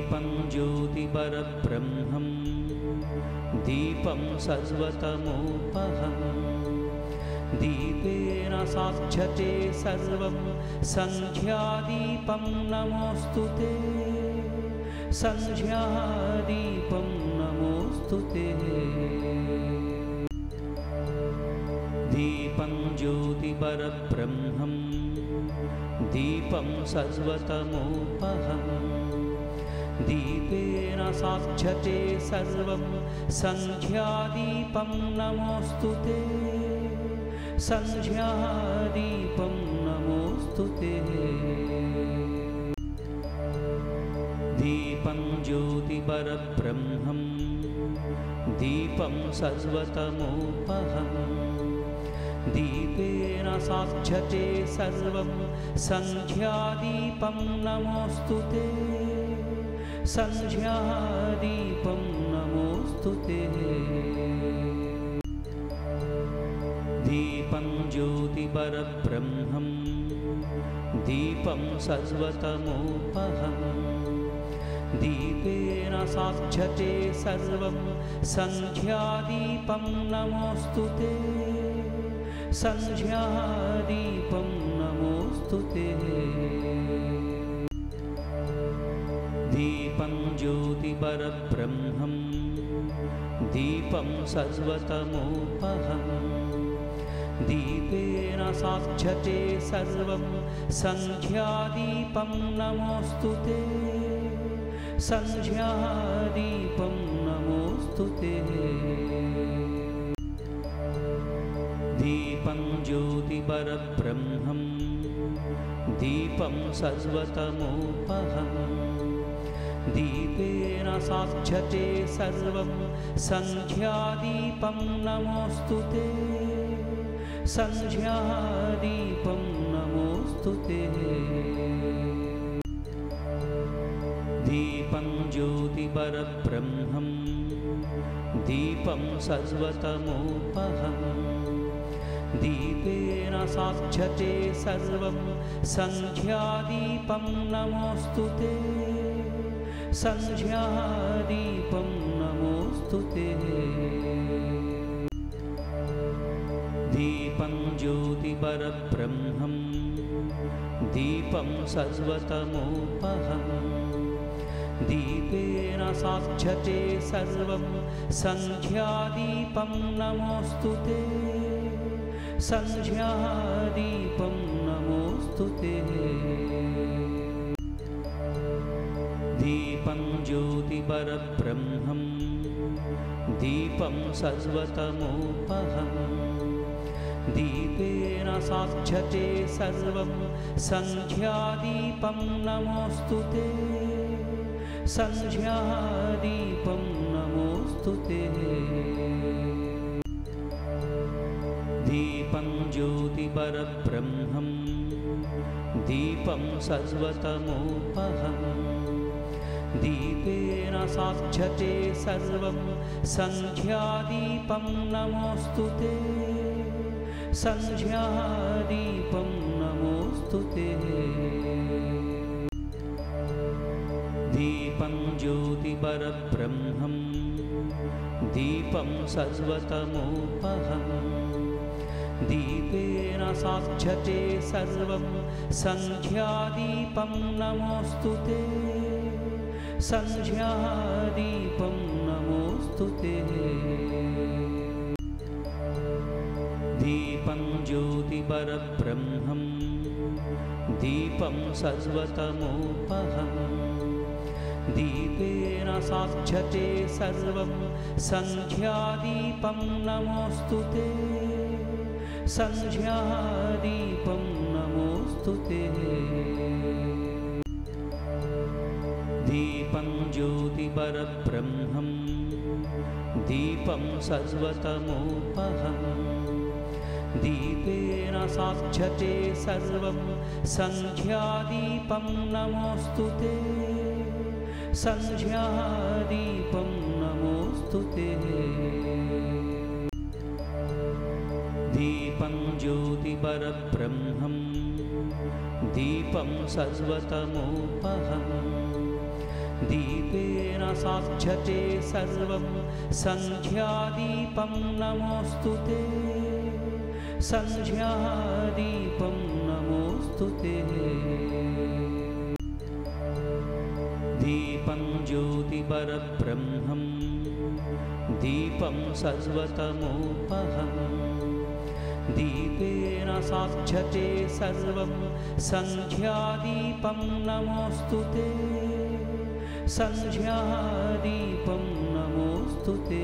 दीपं ज्योतिपरब्रह्मं दीपं सर्वतमोपहं दीपेन साक्षते सर्वं सन्ध्यादीपं नमोऽस्तु ते सन्ध्यादीपं नमोऽस्तु ते दीपं ज्योतिपरब्रह्मं दीपं सर्वतमोपहं दीपेन साक्षते सर्वं सन्ध्यादीपं नमोऽस्तु ते सन्ध्यादीपं नमोऽस्तु ते दीपं ज्योतिपरब्रह्मं दीपं सर्वतमोपहं दीपेन साक्षते सर्वं सन्ध्यादीपं नमोऽस्तु ते सन्ध्यादीपं नमोऽस्तु ते दीपं ज्योतिपरब्रह्मं दीपं सर्वतमोपहं दीपेन साक्षते सर्वं सन्ध्यादीपं नमोऽस्तु ते सन्ध्यादीपं नमोऽस्तु ते दीपं ज्योतिपरब्रह्मं दीपं सर्वतमोपहं दीपेन साक्षते सर्वं सन्ध्यादीपं नमोऽस्तु ते सन्ध्यादीपं नमोऽस्तु ते दीपं ज्योतिपरब्रह्मं दीपं सर्वतमोपहं दीपेन साक्षते सर्वं सन्ध्यादीपं नमोऽस्तु ते सन्ध्यादीपं नमोऽस्तु ते दीपं ज्योतिपरब्रह्मं दीपं सर्वतमोपहं दीपेन साक्षते सर्वं सन्ध्यादीपं नमोऽस्तु ते सन्ध्यादीपं नमोऽस्तु ते दीपं ज्योतिपरब्रह्मं दीपं सर्वतमोपहं दीपेन साक्षते सर्वं सन्ध्यादीपं नमोऽस्तु ते सन्ध्यादीपं नमोऽस्तु ते दीपं ज्योतिपरब्रह्मं दीपं सर्वतमोपहं दीपेन साक्षते सर्वं सन्ध्यादीपं नमोऽस्तु ते सन्ध्यादीपं नमोऽस्तु ते दीपं ज्योतिपरब्रह्मं दीपं सर्वतमोपहं दीपेन साक्षते सर्वं सन्ध्यादीपं नमोऽस्तु ते सन्ध्यादीपं नमोऽस्तु ते दीपं ज्योतिपरब्रह्मं दीपं सर्वतमोपहं दीपेन साक्षते सर्वं सन्ध्यादीपं नमोऽस्तु ते सन्ध्यादीपं नमोऽस्तु ते दीपं ज्योतिपरब्रह्मं दीपं सर्वतमोपहं दीपेन साक्षते सर्वं सन्ध्यादीपं नमोऽस्तु ते सन्ध्यादीपं नमोऽस्तु ते दीपं ज्योतिपरब्रह्मं दीपं सर्वतमोपहं दीपेन साक्षते सर्वं सन्ध्यादीपं नमोऽस्तु ते सन्ध्यादीपं नमोऽस्तु ते दीपं ज्योतिपरब्रह्मं दीपं सर्वतमोपहं दीपेन साक्षते सर्वं सन्ध्यादीपं नमोऽस्तु ते सन्ध्यादीपं नमोऽस्तु ते दीपं ज्योतिपरब्रह्मं दीपं सर्वतमोपहम् दीपेन साक्षते सर्वं सन्ध्यादीपं नमोऽस्तु ते सन्ध्यादीपं नमोऽस्तु ते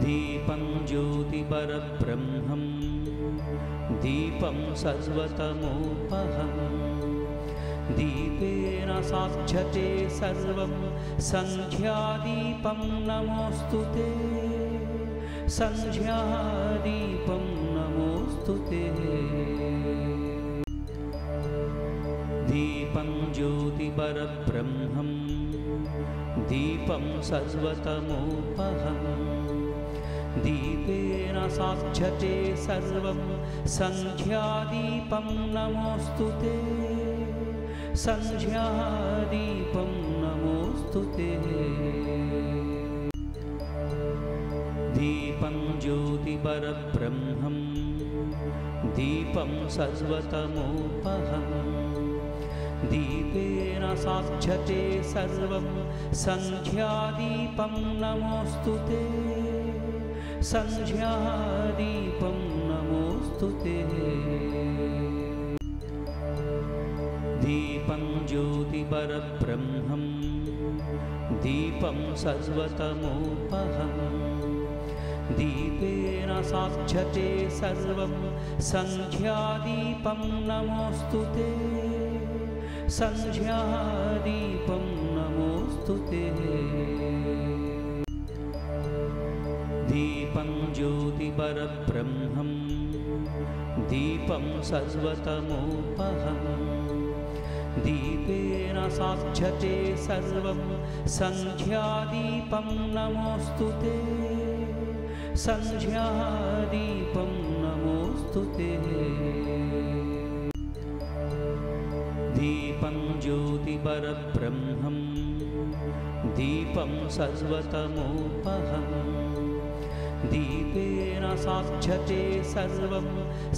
दीपं ज्योतिपरब्रह्मं दीपं सर्वतमोपहम् दीपेन साक्षते सर्वं सन्ध्यादीपं नमोऽस्तु ते सन्ध्यादीपं नमोऽस्तु ते दीपं ज्योतिपरब्रह्मं दीपं सर्वतमोपहम् दीपेन साक्षते सर्वं सन्ध्यादीपं नमोऽस्तु ते सन्ध्यादीपं नमोऽस्तु ते दीपं ज्योतिपरब्रह्मं दीपं सर्वतमोपहम् दीपेन साक्षते सर्वं सन्ध्यादीपं नमोऽस्तु ते सन्ध्यादीपं नमोऽस्तु ते दीपं ज्योतिपरब्रह्मं दीपं सर्वतमोपहम् दीपेन साक्षते सर्वं सन्ध्यादीपं नमोऽस्तु ते सन्ध्यादीपं नमोऽस्तु ते दीपं ज्योतिपरब्रह्मं दीपं सर्वतमोपहम् दीपेन साक्षते सर्वं सन्ध्यादीपं नमोऽस्तु ते सन्ध्यादीपं नमोऽस्तु ते दीपं ज्योतिपरब्रह्मं दीपं सर्वतमोपहम् दीपेन साक्षते सर्वं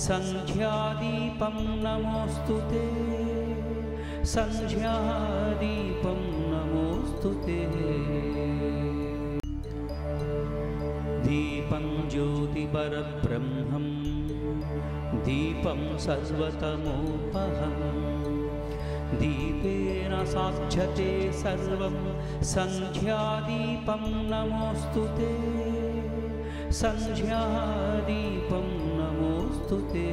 सन्ध्यादीपं नमोऽस्तु ते सन्ध्यादीपं नमोऽस्तु ते दीपं ज्योतिपरब्रह्मं दीपं सर्वतमोपहम् दीपेन साक्षते सर्वं सन्ध्यादीपं नमोऽस्तु ते सन्ध्यादीपं नमोऽस्तु ते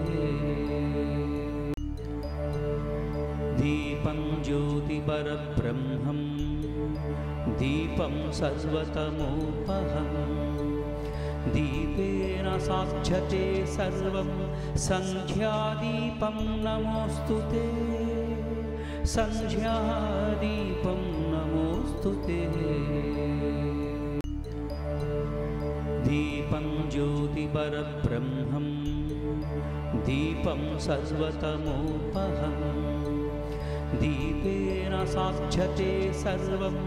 दीपं ज्योतिपरब्रह्मं दीपं सर्वतमोपहम् दीपेन साक्षते सर्वं सन्ध्यादीपं नमोऽस्तु ते सन्ध्यादीपं नमोऽस्तु ते दीपं ज्योतिपरब्रह्मं दीपं सर्वतमोपहम् दीपेन साक्षते सर्वं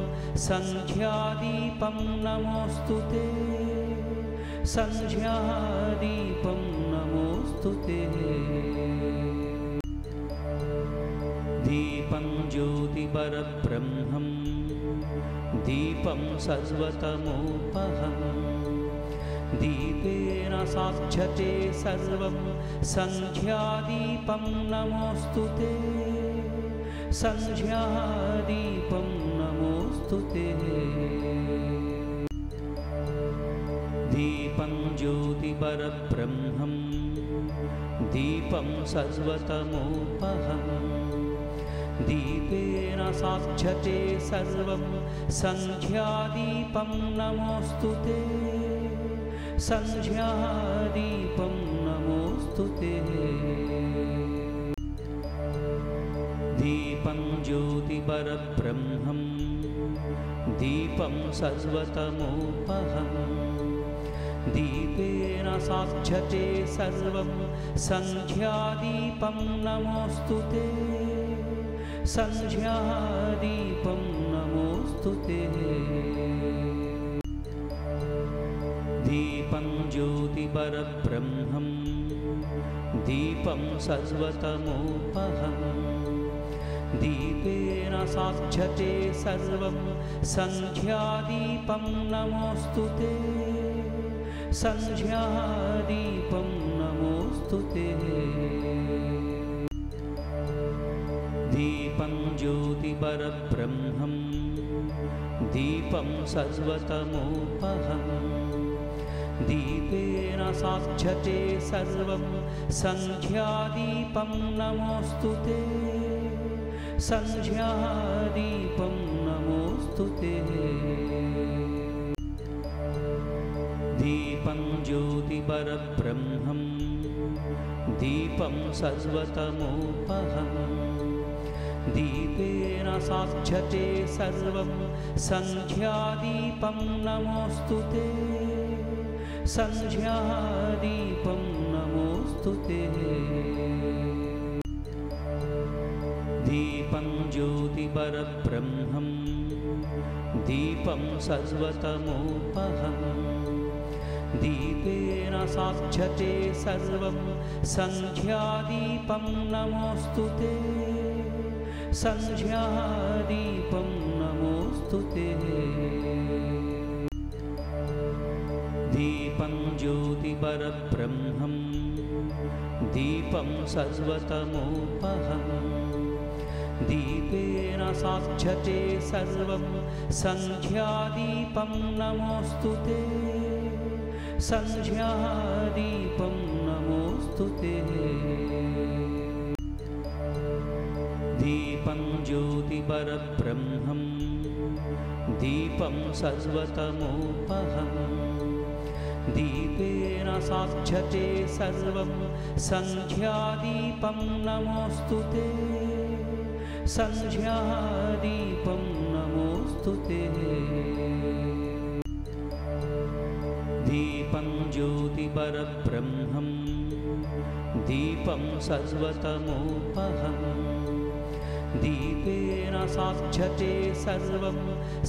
सन्ध्यादीपं नमोऽस्तु ते सन्ध्यादीपं नमोऽस्तु ते दीपं ज्योतिपरब्रह्मं दीपं सर्वतमोपहम् दीपेन साक्षते सर्वं सन्ध्यादीपं नमोऽस्तु ते सन्ध्यादीपं नमोऽस्तु ते दीपं ज्योतिपरब्रह्मं दीपं सर्वतमोपहम् दीपेन साक्षते सर्वं सन्ध्यादीपं नमोऽस्तु ते सन्ध्यादीपं नमोऽस्तु ते दीपं ज्योतिपरब्रह्मं दीपं सर्वतमोपहम् दीपेन साक्षते सर्वं सन्ध्यादीपं नमोऽस्तु ते सन्ध्यादीपं नमोऽस्तु ते। दीपं ज्योतिपरब्रह्मं दीपं सर्वतमोपहं दीपेन साध्यते सर्वं सन्ध्यादीपं नमोऽस्तु ते। सन्ध्यादीपं नमोऽस्तु ते। दीपं ज्योतिपरब्रह्मं दीपं सर्वतमोपहं दीपेन साध्यते सर्वं सन्ध्यादीपं नमोऽस्तु ते। सन्ध्यादीपं नमोऽस्तु ते। दीपं ज्योतिपरब्रह्मं दीपं सर्वतमोपहं दीपेन साध्यते सर्वं सन्ध्यादीपं नमोऽस्तु ते। सन्ध्यादीपं नमोऽस्तु ते। दीपं ज्योतिपरब्रह्मं दीपं सर्वतमोपहं दीपेन साध्यते सर्वं सन्ध्यादीपं नमोऽस्तु ते। सन्ध्यादीपं नमोऽस्तु ते। दीपं ज्योतिपरब्रह्मं दीपं सर्वतमोपहं दीपेन साध्यते सर्वं सन्ध्यादीपं नमोऽस्तु ते। सन्ध्यादीपं नमोऽस्तु ते। दीपं ज्योतिपरब्रह्मं दीपं सर्वतमोपहं दीपेन साध्यते सर्वं सन्ध्यादीपं नमोऽस्तु ते। सन्ध्यादीपं नमोऽस्तु ते। दीपं ज्योतिपरब्रह्मं दीपं सर्वतमोपहं दीपेन साध्यते सर्वं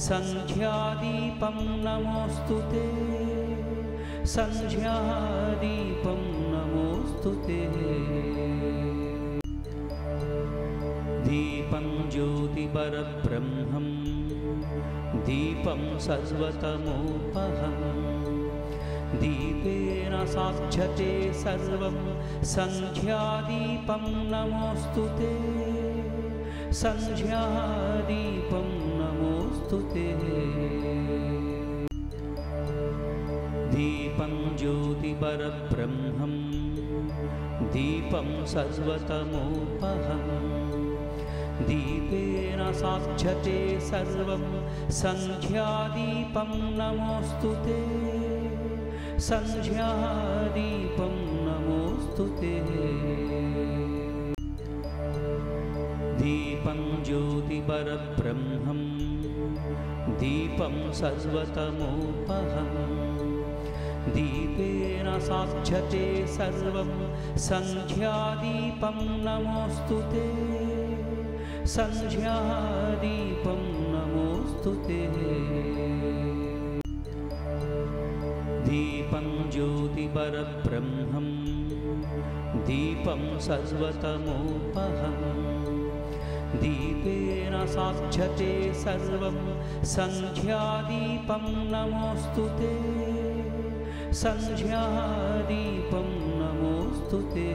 सन्ध्यादीपं नमोऽस्तु ते। सन्ध्यादीपं नमोऽस्तु ते। दीपं ज्योतिपरब्रह्मं दीपं सर्वतमोपहं दीपेन साध्यते सर्वं सन्ध्यादीपं नमोऽस्तु ते। सन्ध्यादीपं नमोऽस्तु ते। दीपं ज्योतिपरब्रह्मं दीपं सर्वतमोपहं दीपेन साध्यते सर्वं सन्ध्यादीपं नमोऽस्तु ते। सन्ध्यादीपं नमोऽस्तु ते। दीपं ज्योतिपरब्रह्मं दीपं सर्वतमोपहं दीपेन साध्यते सर्वं सन्ध्यादीपं नमोऽस्तु ते। सन्ध्यादीपं नमोऽस्तु ते। दीपं ज्योतिपरब्रह्मं दीपं सर्वतमोपहं दीपेन साध्यते सर्वं सन्ध्यादीपं नमोऽस्तु ते। सन्ध्यादीपं नमोऽस्तु ते।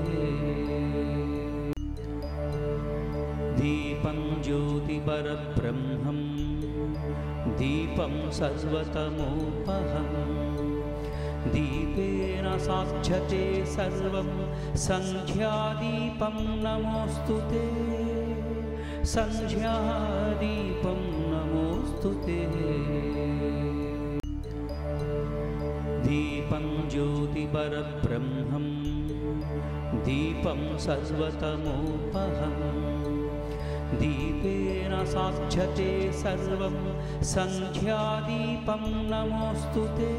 दीपं ज्योतिपरब्रह्मं दीपं सर्वतमोपहं दीपेन साध्यते सर्वं सन्ध्यादीपं नमोऽस्तु ते। सन्ध्यादीपं नमोऽस्तु ते। दीपं ज्योतिपरब्रह्मं दीपं सर्वतमोपहं दीपेन साध्यते सर्वं सन्ध्यादीपं नमोऽस्तु ते।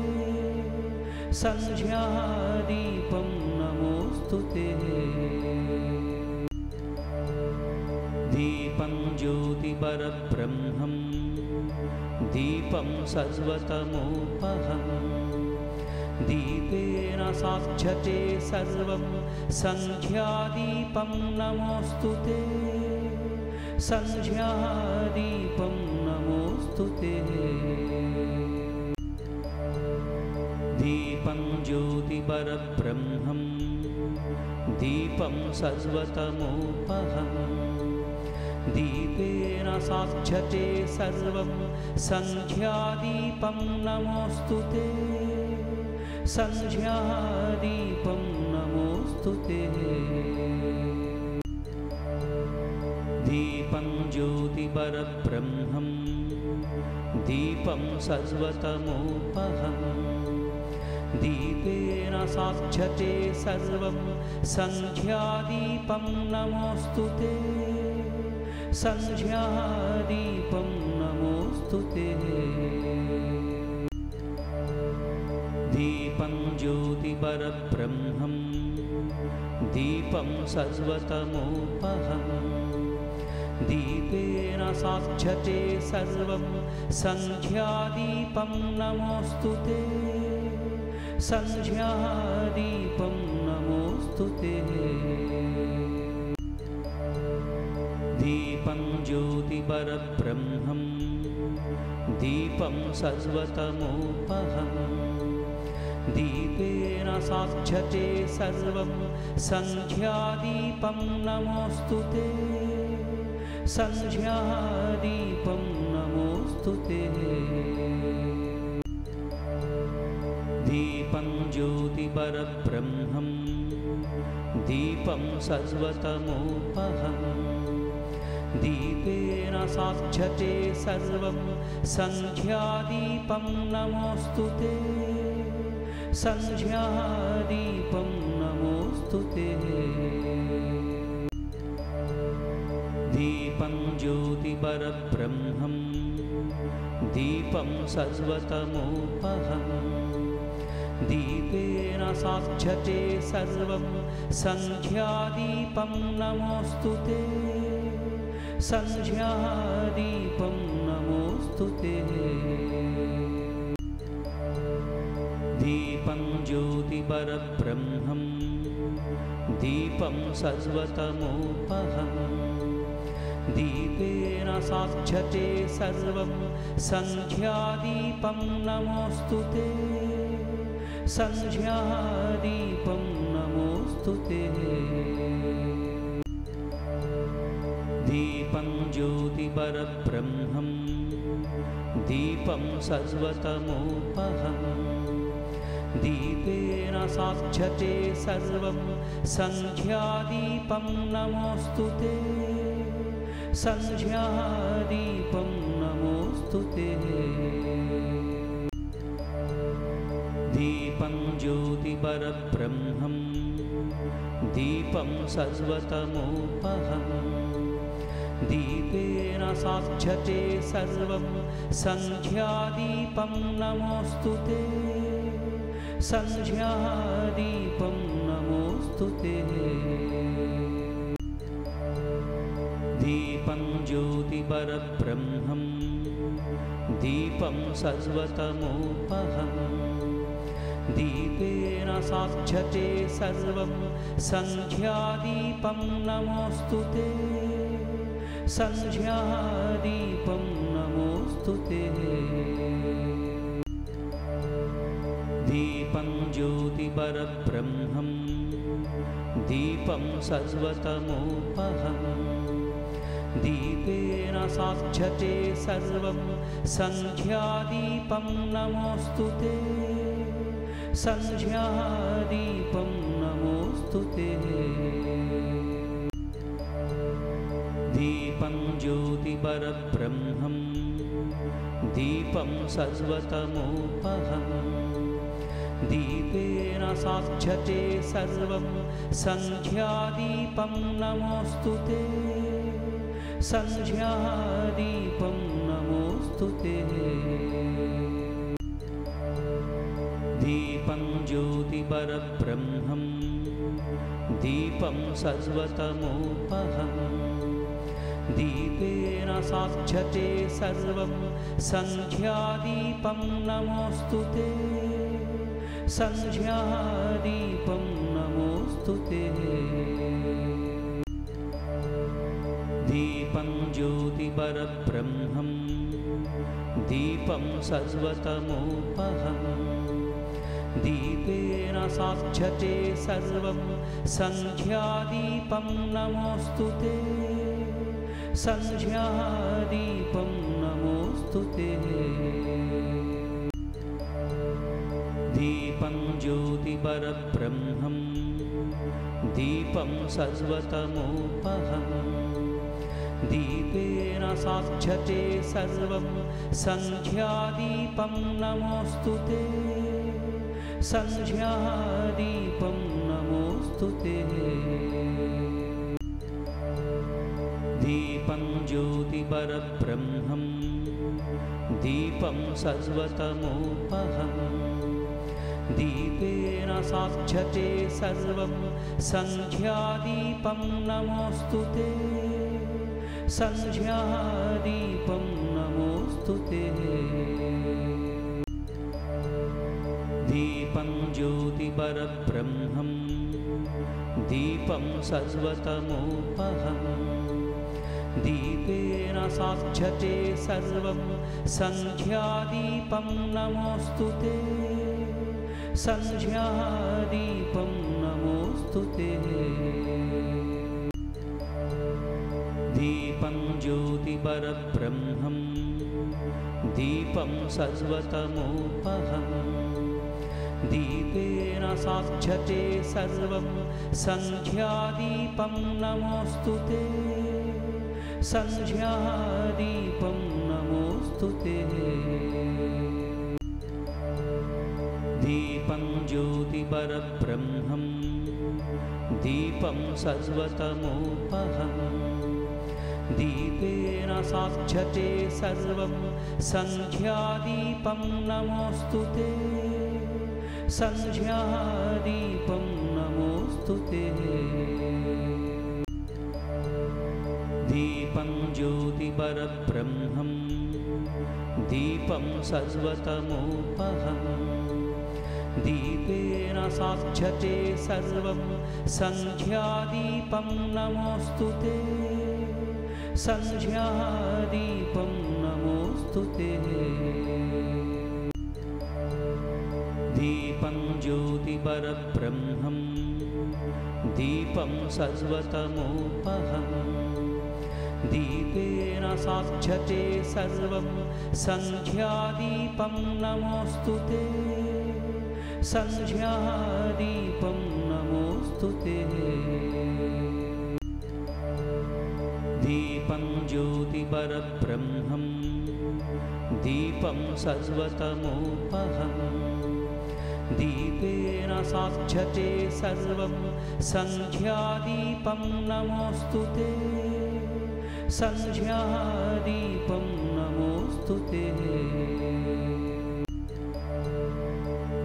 सन्ध्यादीपं नमोऽस्तु ते। दीपं ज्योतिपरब्रह्मं दीपं सर्वतमोपहं दीपेन साक्षते सर्वं सन्ध्यादीपं नमोऽस्तु ते सन्ध्यादीपं नमोऽस्तु ते दीपं ज्योतिपरब्रह्मं दीपं सर्वतमोपहं दीपेन साक्षते सर्वं सन्ध्यादीपं नमोऽस्तु ते सन्ध्यादीपं नमोऽस्तु ते दीपं ज्योतिपरब्रह्मं दीपं सर्वतमोपहं दीपेन साक्षते सर्वं सन्ध्यादीपं नमोऽस्तु ते सन्ध्यादीपं नमोऽस्तु ते दीपं ज्योतिपरब्रह्मं दीपं सर्वतमोपहं दीपेन साक्षते सर्वं सन्ध्यादीपं नमोऽस्तु ते सन्ध्यादीपं नमोऽस्तु ते दीपं ज्योतिपरब्रह्मं दीपं सर्वतमोपहं दीपेन साक्षते सर्वं सन्ध्यादीपं नमोऽस्तु ते सन्ध्यादीपं नमोऽस्तु ते दीपं ज्योतिपरब्रह्मं दीपं सर्वतमोपहं दीपेन साक्षते सर्वं सन्ध्यादीपं नमोऽस्तु ते सन्ध्यादीपं नमोऽस्तु ते दीपं ज्योतिपरब्रह्मं दीपं सर्वतमोपहं दीपेन साक्षते सर्वं सन्ध्यादीपं नमोऽस्तु ते सन्ध्यादीपं नमोऽस्तु ते दीपं ज्योतिपरब्रह्मं दीपं सर्वतमोपहं दीपेन साक्षते सर्वं सन्ध्यादीपं नमोऽस्तु ते सन्ध्यादीपं नमोऽस्तु ते दीपं ज्योतिपरब्रह्मं दीपं सर्वतमोपहं दीपेन साक्षते सर्वं सन्ध्यादीपं नमोऽस्तु ते सन्ध्यादीपं नमोऽस्तु ते दीपं ज्योतिपरब्रह्मं दीपं सर्वतमोपहं दीपेन साक्षते सर्वं सन्ध्यादीपं नमोऽस्तु ते सन्ध्यादीपं नमोऽस्तु ते दीपं ज्योतिपरब्रह्मं दीपं सर्वतमोपहं दीपेन साक्षते सर्वं सन्ध्यादीपं नमोऽस्तु ते सन्ध्यादीपं नमोऽस्तु ते दीपं ज्योतिपरब्रह्मं दीपं सर्वतमोपहं दीपेन साक्षते सर्वं सन्ध्यादीपं नमोऽस्तु ते सन्ध्यादीपं नमोऽस्तु ते दीपं ज्योतिपरब्रह्मं दीपं सर्वतमोपहं दीपेन साक्षते सर्वं सन्ध्यादीपं नमोऽस्तु ते सन्ध्यादीपं नमोऽस्तु ते दीपं ज्योतिपरब्रह्मं दीपं सर्वतमोपहं दीपेन साध्यते सर्वं सन्ध्यादीपं नमोऽस्तु ते सन्ध्यादीपं नमोऽस्तु ते दीपं ज्योतिपरब्रह्मं दीपं सर्वतमोपहम् दीपेन साध्यते सर्वं सन्ध्यादीपं नमोऽस्तु ते सन्ध्यादीपं नमोऽस्तु ते दीपं ज्योतिपरब्रह्मं दीपं सर्वतमोपहम् दीपेन साध्यते सर्वं सन्ध्यादीपं नमोऽस्तु ते सन्ध्यादीपं नमोऽस्तु ते दीपं ज्योतिपरब्रह्मं दीपं सर्वतमोपहम् दीपेन साध्यते सर्वं सन्ध्यादीपं नमोऽस्तु ते सन्ध्यादीपं नमोऽस्तु ते दीपं ज्योतिपरब्रह्मं दीपं सर्वतमोपहम् दीपेन साध्यते सर्वं सन्ध्यादीपं नमोऽस्तु ते सन्ध्यादीपं नमोऽस्तु ते दीपं ज्योतिपरब्रह्मं दीपं सर्वतमोपहम् दीपेन साध्यते सर्वं सन्ध्यादीपं नमोऽस्तु ते सन्ध्यादीपं नमोऽस्तु ते दीपं ज्योतिपरब्रह्मं दीपं सर्वतमोपहम् दीपेन साध्यते सर्वं सन्ध्यादीपं नमोऽस्तु ते सन्ध्यादीपं नमोऽस्तु ते दीपं ज्योतिपरब्रह्मं दीपं सर्वतमोपहम् दीपेन साध्यते सर्वं सन्ध्यादीपं नमोऽस्तु ते सन्ध्यादीपं नमोऽस्तु ते दीपं ज्योतिपरब्रह्मं दीपं सर्वतमोपहम् दीपेन साध्यते सर्वं सन्ध्यादीपं नमोऽस्तु ते सन्ध्यादीपं नमोऽस्तु ते दीपं ज्योतिपरब्रह्मं दीपं सर्वतमोपहम् दीपेन साध्यते सर्वं सन्ध्यादीपं नमोऽस्तु ते सन्ध्यादीपं नमोऽस्तु ते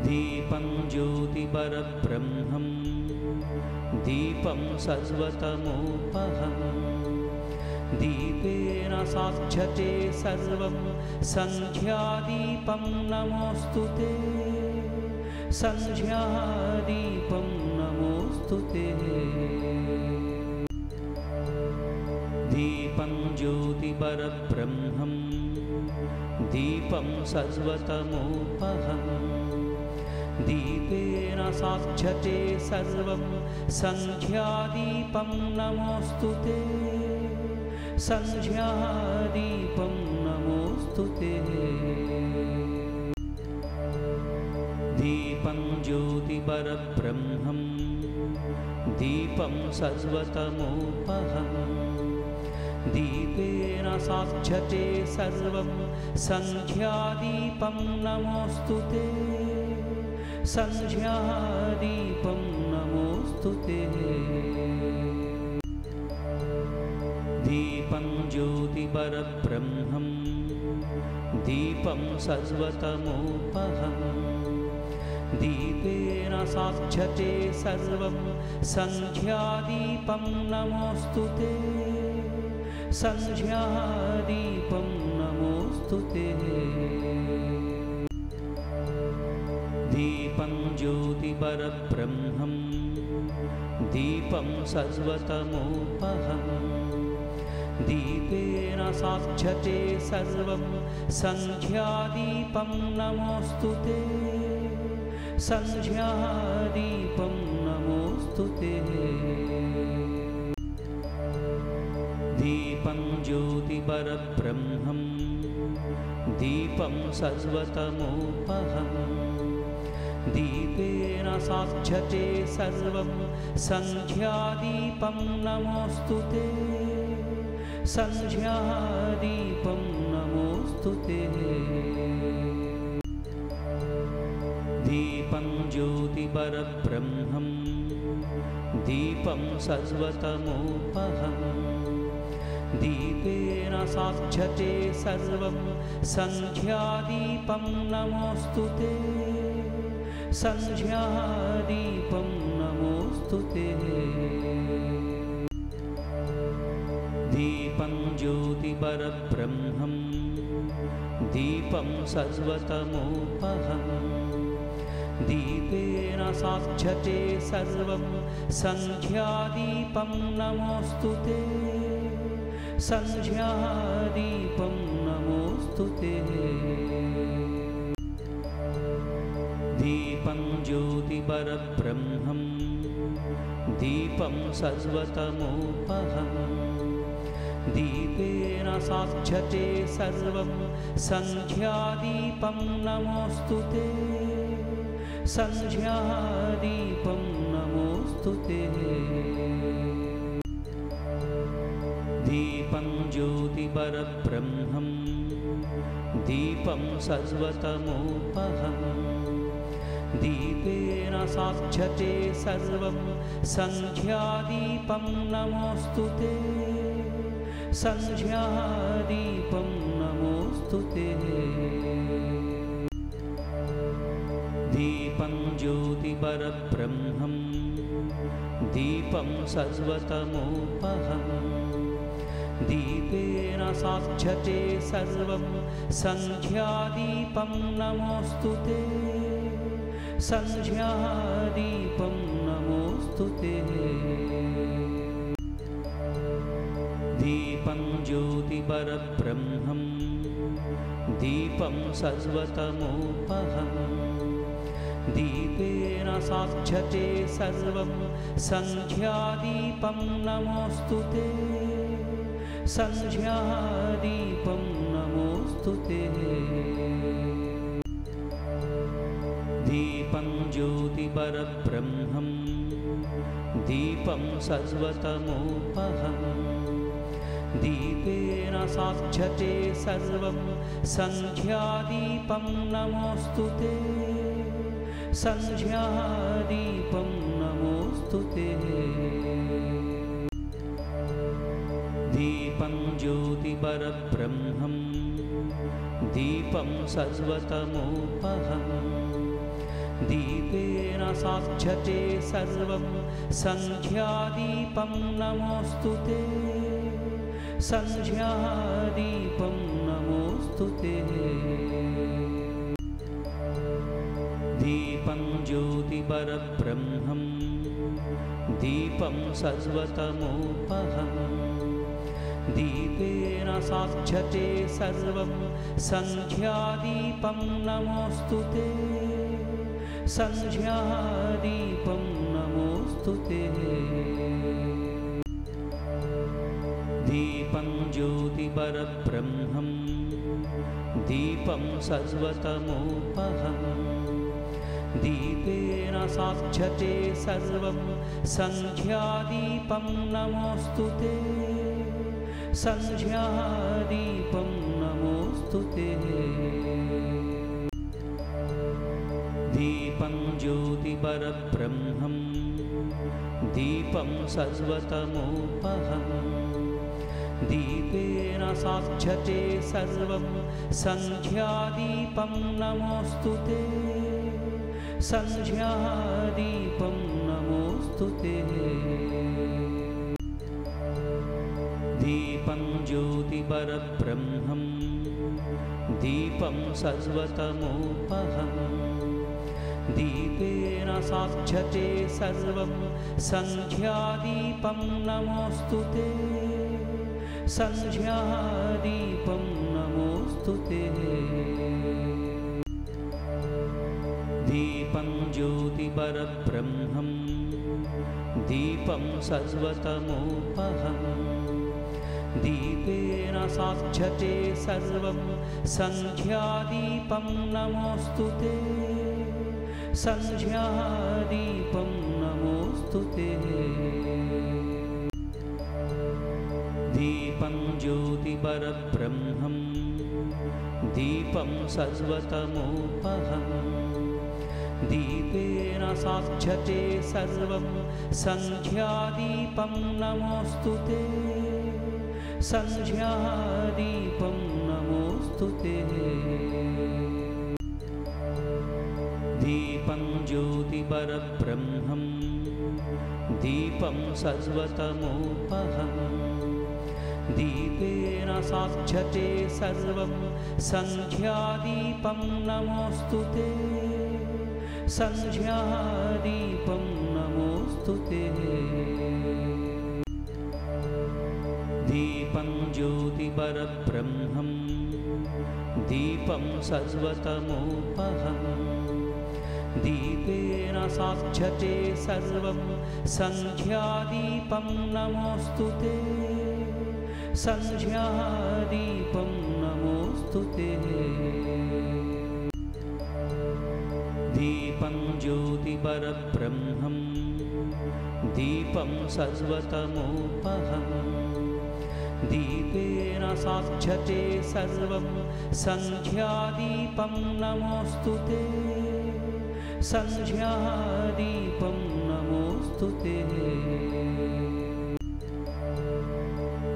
दीपं ज्योतिपरब्रह्मं दीपं सर्वतमोपहम् दीपेन साध्यते सर्वं सन्ध्यादीपं नमोऽस्तु ते सन्ध्यादीपं नमोऽस्तु ते दीपं ज्योतिपरब्रह्मं दीपं सर्वतमोपहम् दीपेन साध्यते सर्वं सन्ध्यादीपं नमोऽस्तु ते सन्ध्यादीपं नमोऽस्तु ते दीपं ज्योतिपरब्रह्मं दीपं सर्वतमोपहम् दीपेन साध्यते सर्वं सन्ध्यादीपं नमोऽस्तु ते सन्ध्यादीपं नमोऽस्तु ते दीपं ज्योतिपरब्रह्मं दीपं सर्वतमोपहम् दीपेन साध्यते सर्वं सन्ध्यादीपं नमोऽस्तु ते सन्ध्यादीपं नमोऽस्तु ते। दीपं ज्योतिपरब्रह्मं दीपं सर्वतमोपहं दीपेन साध्यते सर्वं सन्ध्यादीपं नमोऽस्तु ते। सन्ध्यादीपं नमोऽस्तु ते। दीपं ज्योतिपरब्रह्मं दीपं सर्वतमोपहं दीपेन साध्यते सर्वं सन्ध्यादीपं नमोऽस्तु ते। सन्ध्यादीपं नमोऽस्तु ते। दीपं ज्योतिपरब्रह्मं दीपं सर्वतमोपहं दीपेन साध्यते सर्वं सन्ध्यादीपं नमोऽस्तु ते। सन्ध्यादीपं नमोऽस्तु ते। दीपं ज्योतिपरब्रह्मं दीपं सर्वतमोपहं दीपेन साध्यते सर्वं सन्ध्यादीपं नमोऽस्तु ते। सन्ध्यादीपं नमोऽस्तु ते। दीपं ज्योतिपरब्रह्मं दीपं सर्वतमोपहं दीपेन साध्यते सर्वं सन्ध्यादीपं नमोऽस्तु ते। सन्ध्यादीपं नमोऽस्तु ते। दीपं ज्योतिपरब्रह्मं दीपं सर्वतमोपहं दीपेन साध्यते सर्वं सन्ध्यादीपं नमोऽस्तु ते। सन्ध्यादीपं नमोऽस्तु ते। दीपं ज्योतिपरब्रह्मं दीपं सर्वतमोपहं दीपेन साध्यते सर्वं सन्ध्यादीपं नमोऽस्तु ते। सन्ध्यादीपं नमोऽस्तु ते। दीपं ज्योतिपरब्रह्मं दीपं सर्वतमोपहं दीपेन साध्यते सर्वं सन्ध्यादीपं नमोऽस्तु ते। सन्ध्यादीपं नमोऽस्तु ते। दीपं ज्योतिपरब्रह्मं दीपं सर्वतमोपहं दीपेन साध्यते सर्वं सन्ध्यादीपं नमोऽस्तु ते। सन्ध्यादीपं नमोऽस्तु ते। दीपं ज्योतिपरब्रह्मं दीपं सर्वतमोपहं दीपेन साध्यते सर्वं सन्ध्यादीपं नमोऽस्तु ते। सन्ध्यादीपं नमोऽस्तु ते। दीपं ज्योतिपरब्रह्मं दीपं सर्वतमोपहं दीपेन साध्यते सर्वं सन्ध्यादीपं नमोऽस्तु ते। सन्ध्यादीपं नमोऽस्तु ते। दीपं ज्योतिपरब्रह्मं दीपं सर्वतमोपहं दीपेन साध्यते सर्वं सन्ध्यादीपं नमोऽस्तु ते। सन्ध्यादीपं नमोऽस्तु ते। दीपं ज्योतिपरब्रह्मं दीपं सर्वतमोपहं दीपेन साध्यते सर्वं सन्ध्यादीपं नमोऽस्तु ते। सन्ध्यादीपं नमोऽस्तु ते। दीपं दीपं ज्योतिपरब्रह्मं दीपं सर्वतमोपहं दीपेन साध्यते सर्वं सन्ध्यादीपं नमोऽस्तु ते सन्ध्यादीपं नमोऽस्तु ते दीपं ज्योतिपरब्रह्मं दीपं सर्वतमोपहं दीपेन साध्यते सर्वं सन्ध्यादीपं नमोऽस्तु ते सन्ध्यादीपं नमोऽस्तु ते दीपं ज्योतिपरब्रह्मं दीपं सर्वतमोपहं दीपेन साध्यते सर्वं सन्ध्यादीपं नमोऽस्तु ते सन्ध्यादीपं नमोऽस्तु ते दीपं ज्योतिपरब्रह्मं दीपं सर्वतमोपहं दीपेन साध्यते सर्वं सन्ध्यादीपं नमोऽस्तु ते सन्ध्यादीपं नमोऽस्तु ते दीपं ज्योतिपरब्रह्मं दीपं सर्वतमोपहं दीपेन साध्यते सर्वं सन्ध्यादीपं नमोऽस्तु ते सन्ध्यादीपं नमोऽस्तु ते दीपं ज्योतिपरब्रह्मं दीपं सर्वतमोपहं दीपेन साध्यते सर्वं सन्ध्यादीपं नमोऽस्तु ते सन्ध्यादीपं नमोऽस्तु ते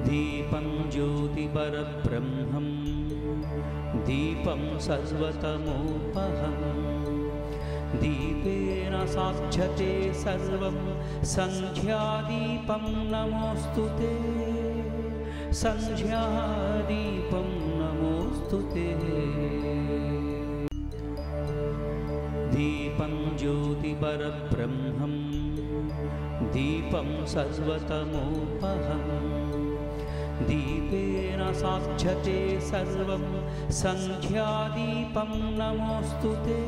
दीपं ज्योतिपरब्रह्मं दीपं सर्वतमोपहं दीपेन साध्यते सर्वं सन्ध्यादीपं नमोऽस्तु ते सन्ध्यादीपं नमोऽस्तु ते दीपं ज्योतिपरब्रह्मं दीपं सर्वतमोपहं दीपेन साध्यते सर्वं सन्ध्यादीपं नमोऽस्तु ते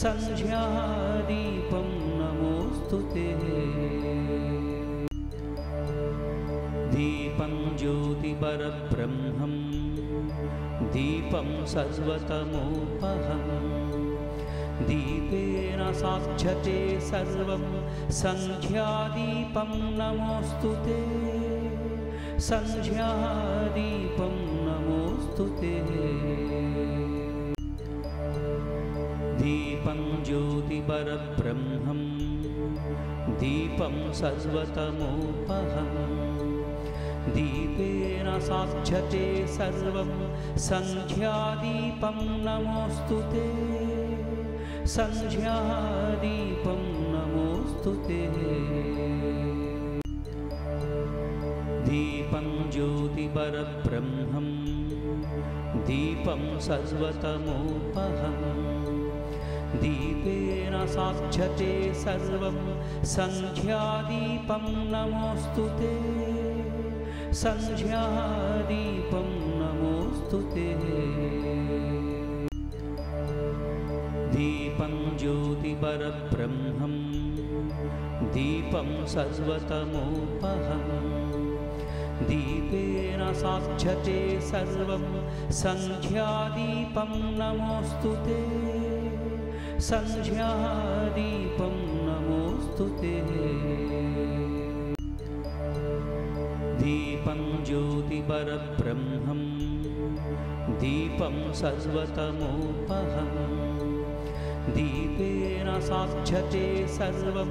सन्ध्यादीपं नमोऽस्तु ते दीपं ज्योतिपरब्रह्मं दीपं सर्वतमोपहं दीपेन साध्यते सर्वं सन्ध्यादीपं नमोऽस्तु ते सन्ध्यादीपं नमोऽस्तु ते दीपं ज्योतिपरब्रह्मं दीपं सर्वतमोपहं दीपेन साध्यते सर्वं सन्ध्यादीपं नमोऽस्तु ते सन्ध्यादीपं नमोऽस्तु ते दीपं ज्योतिपरब्रह्मं दीपं सर्वतमोपहं दीपेन साध्यते सर्वं सन्ध्यादीपं नमोऽस्तु ते सन्ध्यादीपं नमोऽस्तु ते दीपं ज्योतिपरब्रह्मं दीपं सर्वतमोपहं दीपेन साध्यते सर्वं सन्ध्यादीपं नमोऽस्तु ते सन्ध्यादीपं नमोऽस्तु ते दीपं ज्योतिपरब्रह्मं दीपं सर्वतमोपहं दीपेन साध्यते सर्वं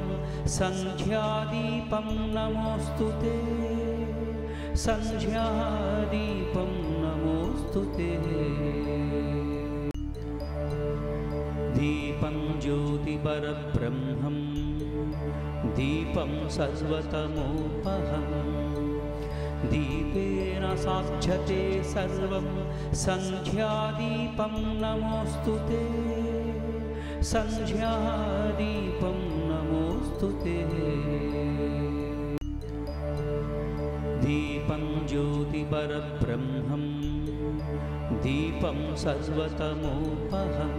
सन्ध्यादीपं नमोऽस्तु ते सन्ध्यादीपं नमोऽस्तु ते दीपं ज्योतिपरब्रह्मं दीपं सर्वतमोपहं दीपेन साध्यते सर्वं सन्ध्यादीपं नमोऽस्तु ते सन्ध्यादीपं नमोऽस्तु ते दीपं ज्योतिपरब्रह्मं दीपं सर्वतमोपहं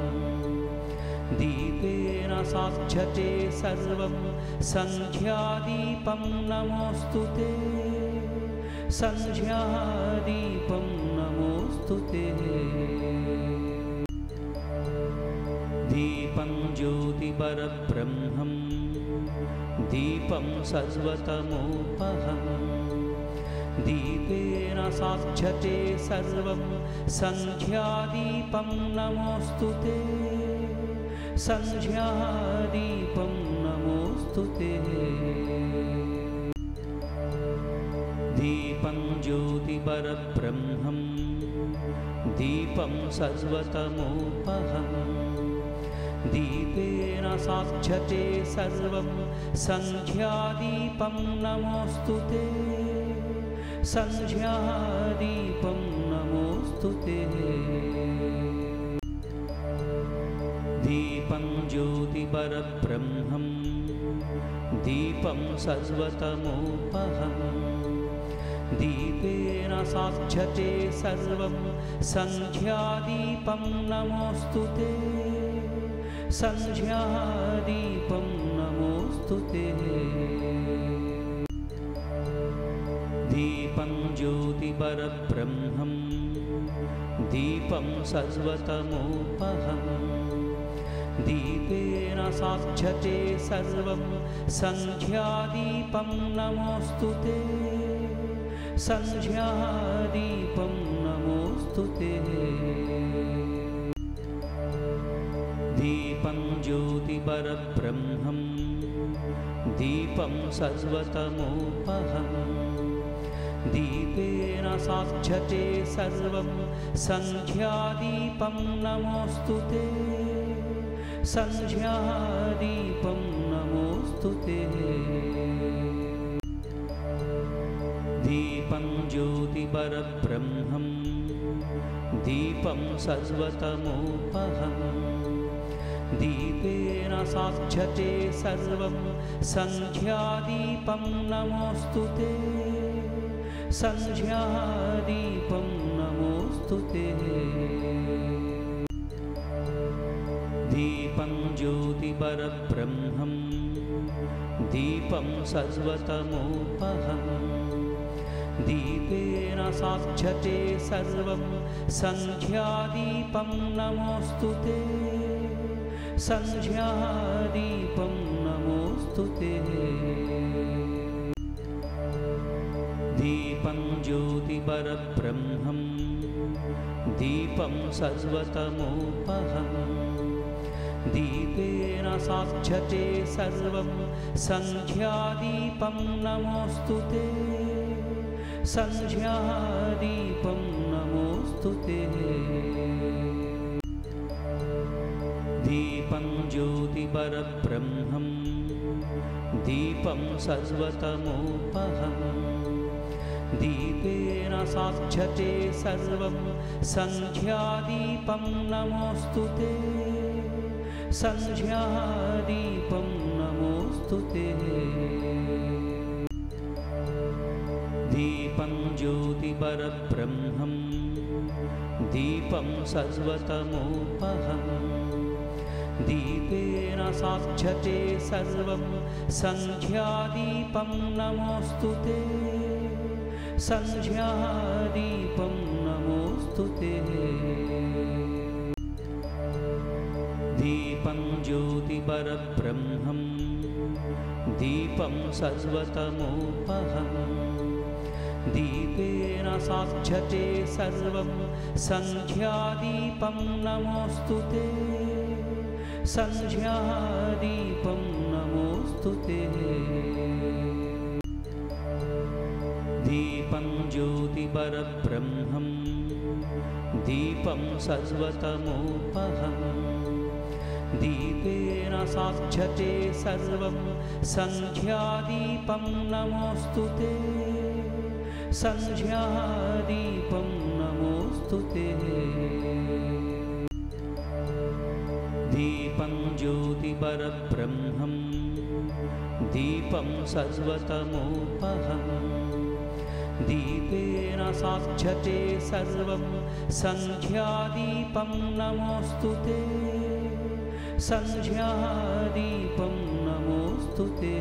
दीपेन साध्यते सर्वं सन्ध्यादीपं नमोऽस्तु ते सन्ध्यादीपं नमोऽस्तु ते दीपं ज्योतिपरब्रह्मं दीपं सर्वतमोपहं दीपेन साध्यते सर्वं सन्ध्यादीपं नमोऽस्तु ते सन्ध्यादीपं नमोऽस्तु ते दीपं ज्योतिपरब्रह्मं दीपं सर्वतमोपहं दीपेन साध्यते सर्वं सन्ध्यादीपं नमोऽस्तु ते सन्ध्यादीपं नमोऽस्तु ते दीपं ज्योतिपरब्रह्मं दीपं सर्वतमोपहं दीपेन साध्यते सर्वं सन्ध्यादीपं नमोऽस्तु ते सन्ध्यादीपं नमोऽस्तु ते दीपं ज्योतिपरब्रह्मं दीपं सर्वतमोपहं दीपेन साध्यते सर्वं सन्ध्यादीपं नमोऽस्तु ते सन्ध्यादीपं नमोऽस्तु ते दीपं ज्योतिपरब्रह्मं दीपं सर्वतमोपहं दीपेन साध्यते सर्वं सन्ध्यादीपं नमोऽस्तु ते सन्ध्यादीपं नमोऽस्तु ते दीपं ज्योतिपरब्रह्मं दीपं सर्वतमोपहं दीपेन साध्यते सर्वं सन्ध्यादीपं नमोऽस्तु ते सन्ध्यादीपं नमोऽस्तु ते दीपं ज्योतिपरब्रह्मं दीपं सर्वतमोपहं दीपेन साध्यते सर्वं सन्ध्यादीपं नमोऽस्तु ते सन्ध्यादीपं नमोऽस्तु ते दीपं ज्योतिपरब्रह्मं दीपं सर्वतमोपहं दीपेन साध्यते सर्वं सन्ध्यादीपं नमोऽस्तु ते सन्ध्यादीपं नमोऽस्तु ते दीपं ज्योतिपरब्रह्मं दीपं सर्वतमोपहं दीपेन साध्यते सर्वं सन्ध्यादीपं नमोऽस्तु ते सन्ध्यादीपं नमोऽस्तु ते दीपं ज्योतिपरब्रह्मं दीपं सर्वतमोपहं दीपेन साध्यते सर्वं सन्ध्यादीपं नमोऽस्तु ते सन्ध्यादीपं नमोऽस्तु ते दीपं ज्योतिपरब्रह्मं दीपं सर्वतमोपहं दीपेन साध्यते सर्वं सन्ध्यादीपं नमोऽस्तु ते सन्ध्यादीपं नमोऽस्तु ते दीपं ज्योतिपरब्रह्मं दीपं सर्वतमोपहं दीपेन साध्यते सर्वं सन्ध्यादीपं नमोऽस्तु ते सन्ध्यादीपं नमोऽस्तु ते दीपं ज्योतिपरब्रह्मं दीपं सर्वतमोपहं दीपेन साध्यते सर्वं सन्ध्यादीपं नमोऽस्तु ते सन्ध्यादीपं नमोऽस्तु ते